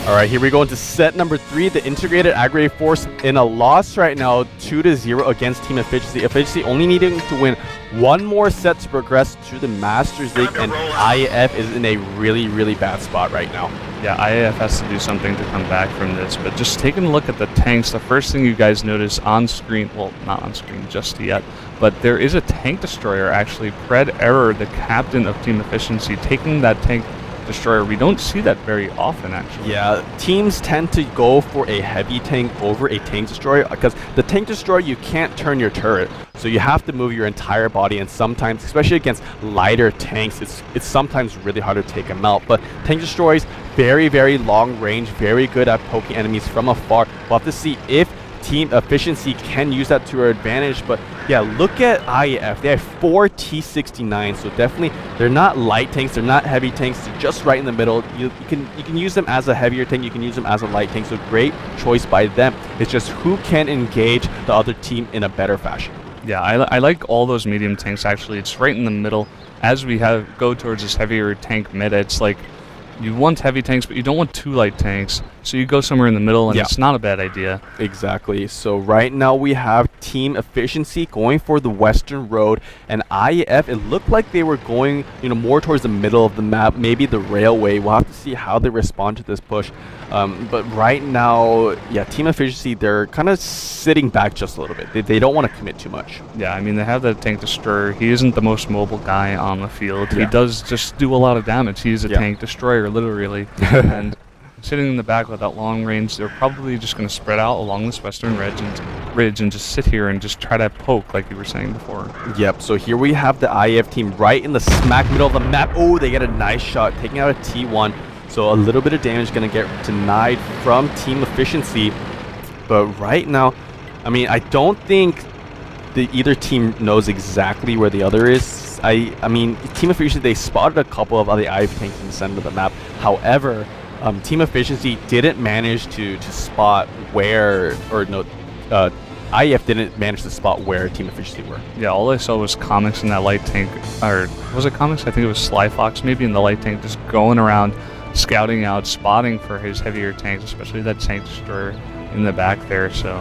All right, here we go into set number 3. The integrated aggregate force in a loss right now, 2-0 against Team Efficiency. Efficiency only needing to win one more set to progress to the Masters League, and IAF is in a really, really bad spot right now. Yeah, IAF has to do something to come back from this, but just taking a look at the tanks, the first thing you guys notice on screen, well, not on screen just yet, but there is a tank destroyer actually. Pred Error, the captain of Team Efficiency, taking that tank destroyer. We don't see that very often, actually. Yeah, teams tend to go for a heavy tank over a tank destroyer because the tank destroyer, you can't turn your turret, so you have to move your entire body, and sometimes, especially against lighter tanks, it's sometimes really hard to take them out. But tank destroyers, very, very long range, very good at poking enemies from afar. We'll have to see if Team Efficiency can use that to our advantage. But yeah, look at IAF. They have 4 T-69s, so definitely they're not light tanks, they're not heavy tanks, they're just right in the middle. You can use them as a heavier tank, you can use them as a light tank, so great choice by them. It's just who can engage the other team in a better fashion. Yeah, I like all those medium tanks, actually. It's right in the middle. As we go towards this heavier tank meta, it's like you want heavy tanks, but you don't want too light tanks. So you go somewhere in the middle, and it's not a bad idea. Exactly. So right now we have Team Efficiency going for the Western Road, and IAF, it looked like they were going, more towards the middle of the map, maybe the railway. We'll have to see how they respond to this push. But right now, yeah, Team Efficiency, they're kind of sitting back just a little bit. They don't want to commit too much. Yeah, I mean, they have that tank destroyer. He isn't the most mobile guy on the field. He does just do a lot of damage. He's a tank destroyer, literally. And sitting in the back with that long range, they're probably just going to spread out along this western ridge and just sit here and just try to poke, like you were saying before. Yep, so here we have the IAF team right in the smack middle of the map. Oh, they get a nice shot, taking out a T1. So a little bit of damage going to get denied from Team Efficiency. But right now, I mean, I don't think either team knows exactly where the other is. I mean, Team Efficiency, they spotted a couple of other IAF tanks in the center of the map. However, Team Efficiency didn't manage to spot where, IAF didn't manage to spot where Team Efficiency were. Yeah, all I saw was Comics in that light tank, or was it Comics? I think it was Sly Fox, maybe in the light tank, just going around, scouting out, spotting for his heavier tanks, especially that tank destroyer in the back there. So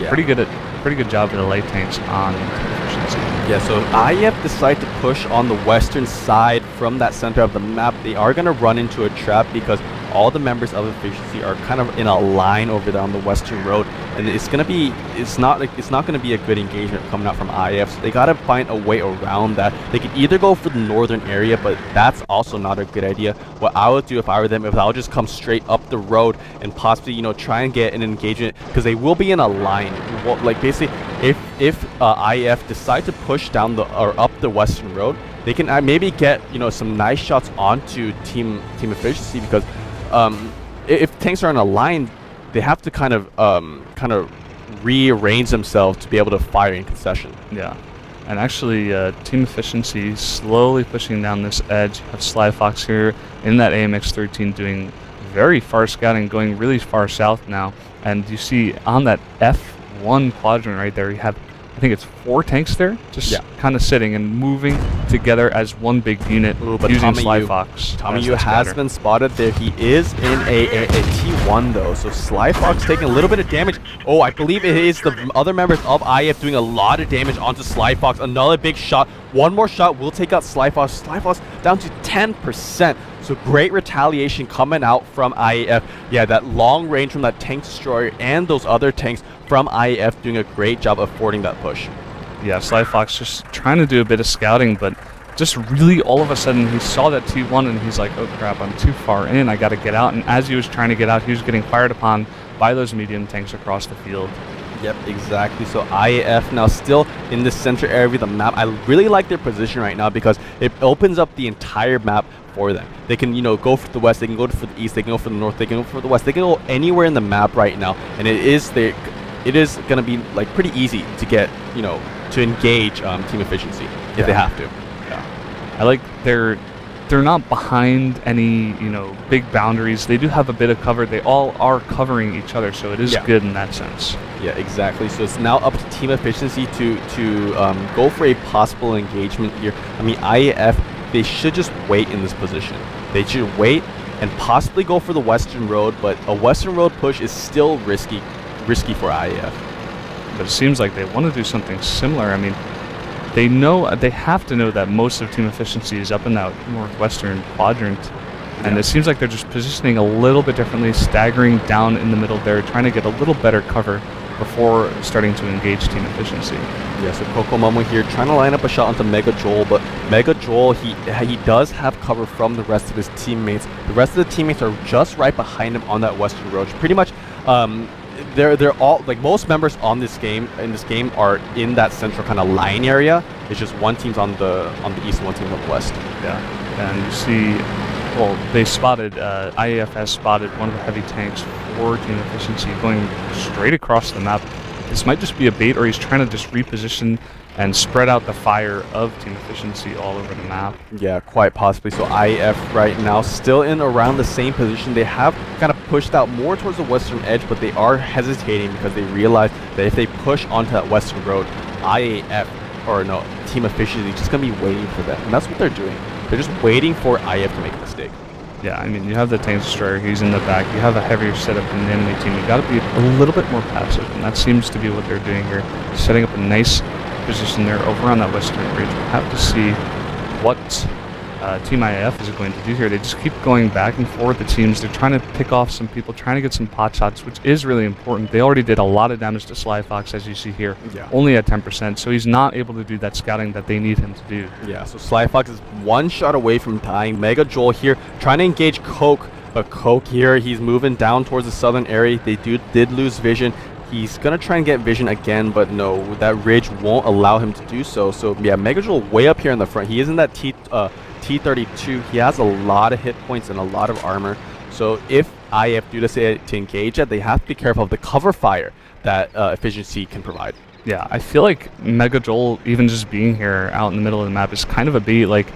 pretty good job of the light tanks on Efficiency. Yeah, so IAF decide to push on the western side from that center of the map. They are going to run into a trap because all the members of Efficiency are kind of in a line over there on the western road, and it's not going to be a good engagement coming out from IAF. So they got to find a way around that. They could either go for the northern area, but that's also not a good idea. What I would do if I were them, I'll just come straight up the road and possibly try and get an engagement, because they will be in a line. Like basically, if IAF decide to push down or up the western road, they can maybe get some nice shots onto Team Efficiency, because if tanks are in a line, they have to kind of rearrange themselves to be able to fire in concession. Yeah, and actually, Team Efficiency slowly pushing down this edge. You have Sly Fox here in that AMX-13 doing very far scouting, going really far south now. And you see on that F1 quadrant right there, you have, I think it's 4 tanks there, just kind of sitting and moving together as one big unit. But using Sly Fox. Tommy Yu has been spotted there. He is in a T1 though, so Sly Fox taking a little bit of damage. Oh, I believe it is the other members of IAF doing a lot of damage onto Sly Fox. Another big shot. One more shot will take out Sly Fox. Sly Fox down to 10%. So great retaliation coming out from IAF. Yeah, that long range from that tank destroyer and those other tanks from IAF doing a great job of forwarding that push. Yeah, Sly Fox just trying to do a bit of scouting, but just really all of a sudden he saw that T1 and he's like, oh crap, I'm too far in, I gotta get out. And as he was trying to get out, he was getting fired upon by those medium tanks across the field. Yep, exactly. So IAF now still in the center area of the map. I really like their position right now because it opens up the entire map for them. They can, go for the west, they can go for the east, they can go for the north, they can go for the west, they can go anywhere in the map right now, and it is going to be like pretty easy to get, to engage Team Efficiency if they have to. Yeah, I like they're not behind any big boundaries. They do have a bit of cover. They all are covering each other, so it is good in that sense. Yeah, exactly. So it's now up to Team Efficiency to go for a possible engagement here. I mean, IAF, they should just wait in this position. They should wait and possibly go for the Western Road, but a Western Road push is still risky for IAF. But it seems like they want to do something similar. I mean, they have to know that most of Team Efficiency is up in that northwestern quadrant. And it seems like they're just positioning a little bit differently, staggering down in the middle there, trying to get a little better cover before starting to engage Team Efficiency. Yeah, so Kokomomo here trying to line up a shot onto Mega Joel, but Mega Joel, he does have cover from the rest of his teammates. The rest of the teammates are just right behind him on that Western Road. Pretty much, they're all, like, most members in this game are in that central kind of line area. It's just one team's on the east and one team's on the west. Yeah, and you see, well, they spotted, IAF has spotted one of the heavy tanks for Team Efficiency going straight across the map. This might just be a bait, or he's trying to just reposition and spread out the fire of Team Efficiency all over the map. Yeah, quite possibly. So IAF right now still in around the same position. They have kind of pushed out more towards the western edge, but they are hesitating because they realize that if they push onto that western road, Team Efficiency is just going to be waiting for them. And that's what they're doing. They're just waiting for IAF to make a mistake. Yeah, I mean, you have the Tank Destroyer, he's in the back, you have a heavier setup in the enemy team, you gotta be a little bit more passive, and that seems to be what they're doing here. Setting up a nice position there over on that western ridge. We'll have to see what Team IAF is going to do here. They just keep going back and forth, the teams. They're trying to pick off some people, trying to get some pot shots, which is really important. They already did a lot of damage to Sly Fox, as you see here, only at 10%, so he's not able to do that scouting that they need him to do. Yeah, so Sly Fox is one shot away from dying. Mega Joel here trying to engage Coke, but Coke here, he's moving down towards the southern area. They did lose vision. He's going to try and get vision again, but no, that ridge won't allow him to do so. So yeah, Mega Joel way up here in the front. He is in that T32. He has a lot of hit points and a lot of armor. So if IF do decide to engage it, they have to be careful of the cover fire that Efficiency can provide. Yeah, I feel like Mega Joel, even just being here out in the middle of the map, is kind of a bait. Like,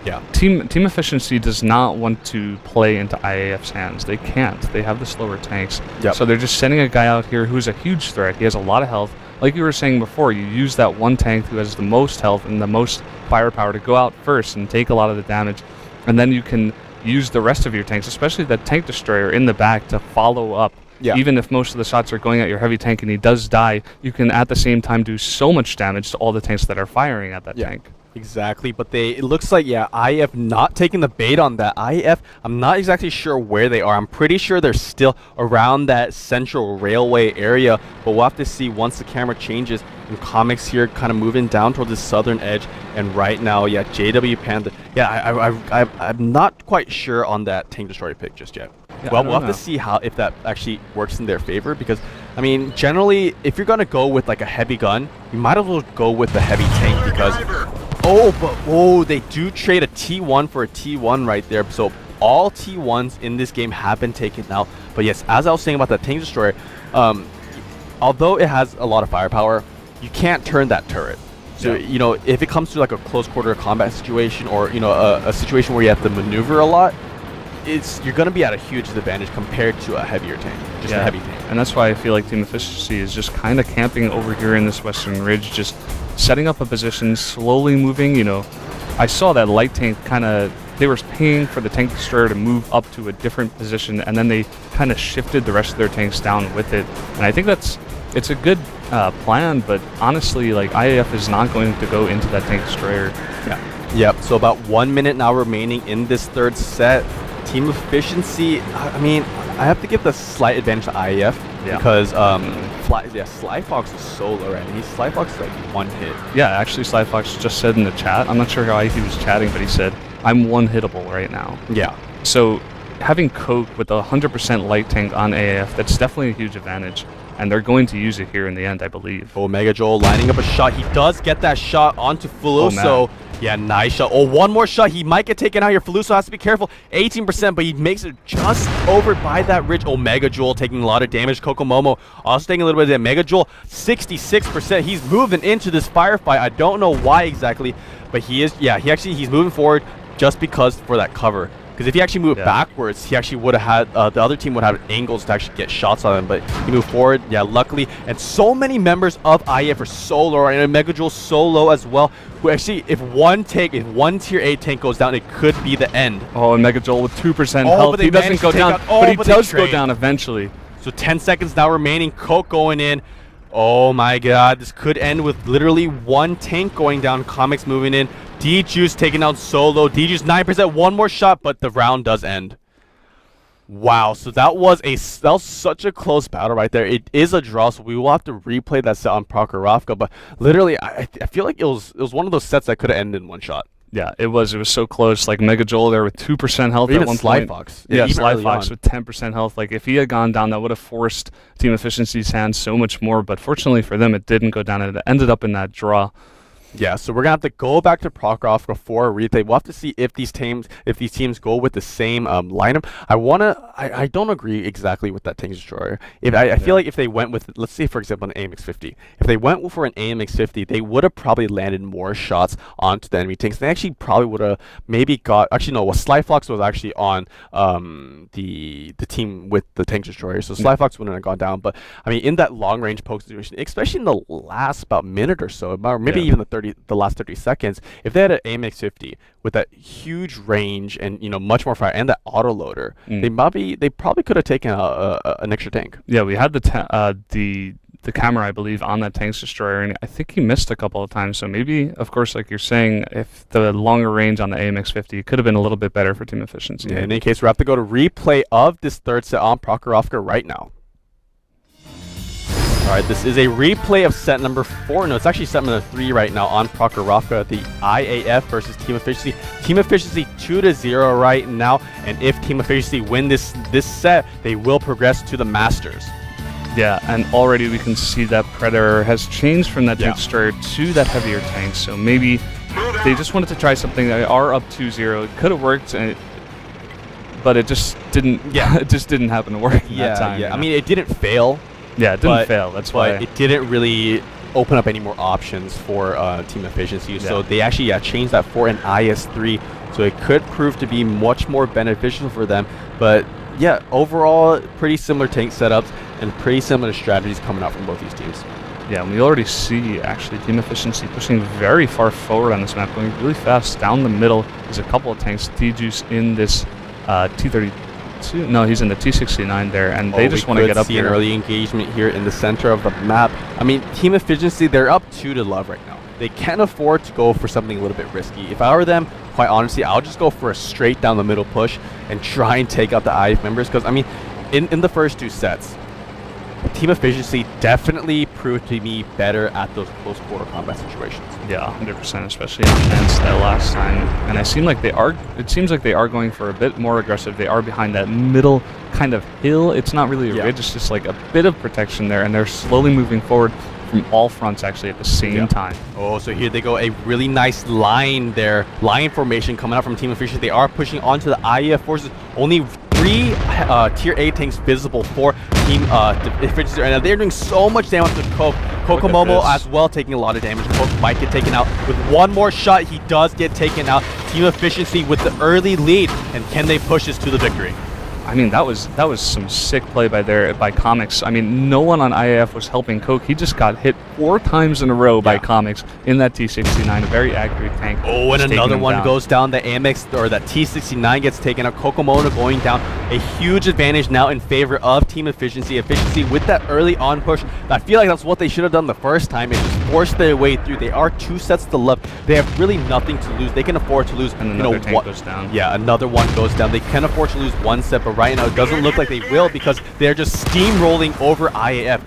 yeah, Team Efficiency does not want to play into IAF's hands. They can't. They have the slower tanks. So they're just sending a guy out here who's a huge threat. He has a lot of health. Like you were saying before, you use that one tank who has the most health and the most firepower to go out first and take a lot of the damage. And then you can use the rest of your tanks, especially that Tank Destroyer in the back, to follow up. Even if most of the shots are going at your heavy tank and he does die, you can at the same time do so much damage to all the tanks that are firing at that tank. Exactly, but it looks like, IF not taking the bait on that. IF, I'm not exactly sure where they are. I'm pretty sure they're still around that central railway area, but we'll have to see once the camera changes. And Comics here kind of moving down towards the southern edge, and right now, JW Panda, I'm not quite sure on that Tank Destroyer pick just yet. Well, we'll have to see if that actually works in their favor, because, I mean, generally, if you're going to go with like a heavy gun, you might as well go with the heavy tank, because they do trade a T1 for a T1 right there. So all T1s in this game have been taken out. But yes, as I was saying about that Tank Destroyer, although it has a lot of firepower, you can't turn that turret. So, if it comes to like a close quarter combat situation, or, a situation where you have to maneuver a lot, you're going to be at a huge disadvantage compared to a heavier tank, just a heavy tank. And that's why I feel like Team Efficiency is just kind of camping over here in this western ridge, just setting up a position, slowly moving. I saw that light tank they were paying for the Tank Destroyer to move up to a different position, and then they kind of shifted the rest of their tanks down with it. And I think it's a good plan, but honestly, like, IAF is not going to go into that Tank Destroyer. Yep, so about 1 minute now remaining in this third set. Team Efficiency, I mean, I have to give the slight advantage to IAF, because Sly Fox is so low right now. Sly Fox is like one hit. Yeah, actually Sly Fox just said in the chat, I'm not sure how he was chatting, but he said, I'm one hittable right now. Yeah. So having Coke with a 100% light tank on AAF, that's definitely a huge advantage. And they're going to use it here in the end, I believe. Mega Joel lining up a shot. He does get that shot onto Fuluso. Nice shot. One more shot. He might get taken out here. Fuluso has to be careful. 18%, but he makes it just over by that ridge. Mega Joel taking a lot of damage. Kokomomo also taking a little bit of damage. Mega Joel, 66%. He's moving into this firefight. I don't know why exactly, but he is. He's moving forward just because for that cover. Because if he actually moved backwards, he actually would have had the other team would have angles to actually get shots on him. But he moved forward, yeah, luckily. And so many members of IEF are so low, right? And Megajoule so low as well. Who actually, if one tier 8 tank goes down, it could be the end. Oh, and Megajoule with 2% health. He doesn't go down, but he does go down eventually. So 10 seconds now remaining. Coke going in. Oh my god, this could end with literally one tank going down. Comics moving in. D-Juice taking out Solo. D-Juice 9%, one more shot, but the round does end. Wow, so that was such a close battle right there. It is a draw, so we will have to replay that set on Prokhorovka. But literally, I feel like it was one of those sets that could have ended in one shot. Yeah, it was so close. Like Megajoule there with 2% health at one point. Fox. Yeah, Sly Fox with 10% health. Like if he had gone down, that would have forced Team Efficiency's hands so much more. But fortunately for them, it didn't go down. It ended up in that draw. Yeah, so we're gonna have to go back to Prokhorovka for a replay. We'll have to see if these teams go with the same lineup. I don't agree exactly with that Tank Destroyer. I feel like if they went with, let's say for example, an AMX-50. If they went for an AMX-50, they would have probably landed more shots onto the enemy tanks. They actually probably would have maybe got. Actually, no. Well, Sly Fox was actually on the team with the Tank Destroyer, so Sly Fox wouldn't have gone down. But I mean, in that long range poke situation, especially in the last about minute or so, or maybe even the last 30 seconds, if they had an AMX-50 with that huge range and much more fire and that autoloader, they probably could have taken an extra tank. Yeah, we had the camera, I believe, on that Tanks Destroyer, and I think he missed a couple of times. So maybe, of course, like you're saying, if the longer range on the AMX-50 could have been a little bit better for Team Efficiency. Yeah, in any case, we have to go to replay of this third set on Prokhorovka right now. All right, this is a replay of set number 4. No, it's actually set number 3 right now on Prokhorovka, the IAF versus Team Efficiency. Team Efficiency 2-0 right now, and if Team Efficiency win this set, they will progress to the Masters. Yeah, and already we can see that Predator has changed from that Tank Destroyer to that heavier tank, so maybe they just wanted to try something. They are up 2-0. It could have worked, but it just didn't. Yeah, it just didn't happen to work in that time. Yeah, I mean, it didn't fail. Yeah, it didn't fail. That's why. But it didn't really open up any more options for Team Efficiency. Yeah. So they actually changed that for an IS-3. So it could prove to be much more beneficial for them. But yeah, overall, pretty similar tank setups and pretty similar strategies coming out from both these teams. Yeah, and we already see actually Team Efficiency pushing very far forward on this map, going really fast down the middle. There's a couple of tanks. T-Juice in this T-32. No, he's in the T-69 there, and they just want to get up here. An early engagement here in the center of the map. I mean, Team Efficiency, they're up 2-0 right now. They can't afford to go for something a little bit risky. If I were them, quite honestly, I'll just go for a straight down the middle push and try and take out the IF members. Because, I mean, in the first 2 sets, Team Efficiency definitely proved to be better at those close quarter combat situations. Yeah, 100%, especially on Fence that last time. And it seems like they are going for a bit more aggressive. They are behind that middle kind of hill. It's not really a ridge, it's just like a bit of protection there, and they're slowly moving forward from all fronts actually at the same time. Oh, so here they go, a really nice line there, line formation coming out from Team Efficiency. They are pushing onto the IEF forces. Only 3 tier 8 tanks visible for Team Efficiency right now. They're doing so much damage to Coke. Kokomomo as well taking a lot of damage. Coke might get taken out. With one more shot, he does get taken out. Team Efficiency with the early lead, and can they push this to the victory? I mean, that was some sick play by Comics. I mean, no one on IAF was helping Coke. He just got hit 4 times in a row by Comics in that T-69, a very accurate tank. Oh, and another one goes down. The AMX, or that T-69 gets taken out. Kokomono going down. A huge advantage now in favor of Team Efficiency. Efficiency with that early on push. I feel like that's what they should have done the first time, and just forced their way through. They are 2 sets to love. They have really nothing to lose. They can afford to lose. And another tank goes down. Yeah, another one goes down. They can afford to lose 1 set, but right now it doesn't look like they will, because they're just steamrolling over IAF.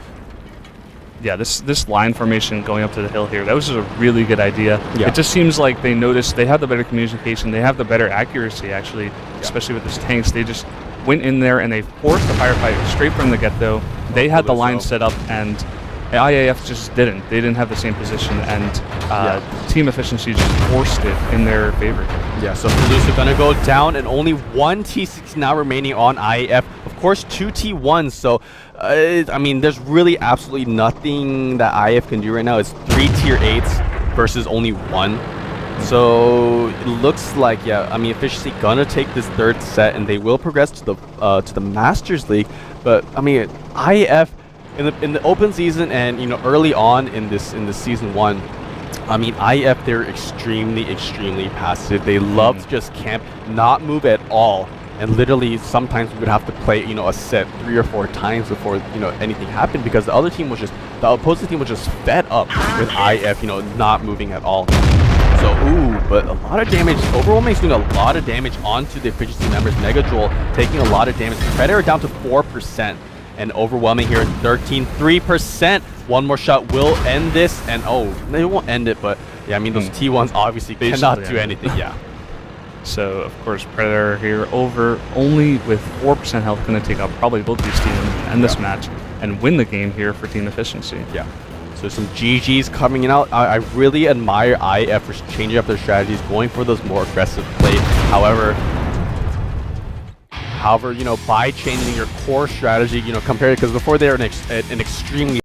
Yeah, this line formation going up to the hill here, that was just a really good idea. Yeah. It just seems like they noticed they have the better communication, they have the better accuracy actually, especially with this tanks. They just went in there and they forced the firefight straight from the get-go. They had the line set up, and IAF just didn't. They didn't have the same position, and Team Efficiency just forced it in their favor. Yeah, so Toulouse are going to go down, and only 1 T6 now remaining on IAF. Of course, 2 T1s, so I mean, there's really absolutely nothing that IAF can do right now. It's 3 tier 8s versus only 1. So it looks like, yeah, I mean, Efficiency gonna take this third set, and they will progress to the Masters League. But I mean, IF in the open season and early on in this season one, I mean, IF, they're extremely passive. They love to just camp, not move at all. And literally, sometimes we would have to play, a set 3 or 4 times before, anything happened, because the opposing team was just fed up with IF, not moving at all. So, but a lot of damage. Overwhelming is doing a lot of damage onto the Efficiency members. Mega Joel taking a lot of damage. Predator down to 4%. And Overwhelming here at 3%. One more shot will end this. And, they won't end it, but, yeah, I mean, those T1s obviously cannot do anything, yeah. So, of course, Predator here over only with 4% health, going to take out probably both these teams and end this match and win the game here for Team Efficiency. Yeah. So some GGs coming in out. I really admire IF for changing up their strategies, going for those more aggressive plays. However, by changing your core strategy, compared, because before they were an extremely